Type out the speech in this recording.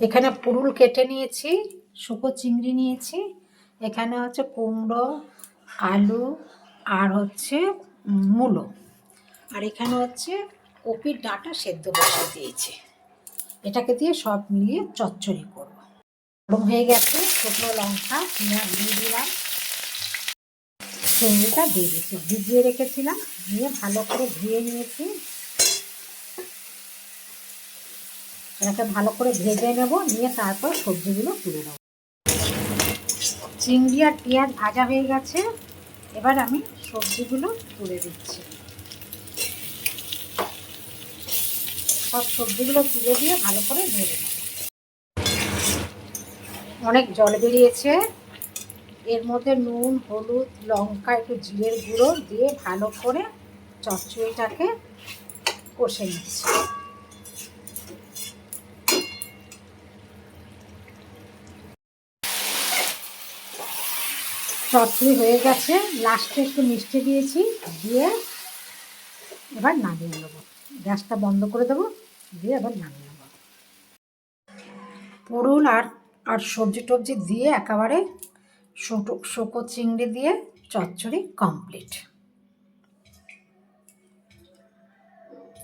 এখানে পুরুল কেটে নিয়েছি, শুকো চিংড়ি নিয়েছি, এখানে হচ্ছে কুমড়ো, আলু আর হচ্ছে মূলো, আর এখানে হচ্ছে কপির ডাঁটা সেদ্ধ বসিয়ে দিয়েছি। এটাকে দিয়ে সব মিলিয়ে চচ্চড়ি করব। গরম হয়ে গেছে, শুকনো লঙ্কা দিয়ে দিলাম, চিংড়িটা দিয়ে দিচ্ছি, ভিজিয়ে রেখেছিলাম, দিয়ে ভালো করে ধুয়ে নিয়েছি। এটাকে ভালো করে ভেজে নেব, নিয়ে তারপর সবজিগুলো তুলে নেব। চিংড়ি আর পেঁয়াজ ভাজা হয়ে গেছে, এবার আমি সবজিগুলো তুলে দিচ্ছি। সব সবজিগুলো তুলে দিয়ে ভালো করে ভেজে নেব। অনেক জল বেরিয়েছে, এর মধ্যে নুন, হলুদ, লঙ্কা, একটু জিরের গুঁড়ো দিয়ে ভালো করে চচ্চড়িটাকে কষে নিচ্ছি। চচ্চড়ি হয়ে গেছে, লাস্টে একটু মিষ্টি দিয়েছি, দিয়ে এবার নামিয়ে নেবো। গ্যাসটা বন্ধ করে দেবো, দিয়ে এবার নামিয়ে নেবো। পুরুল আর সবজি টবজি দিয়ে একেবারে শুকো চিংড়ি দিয়ে চচ্চড়ি কমপ্লিট।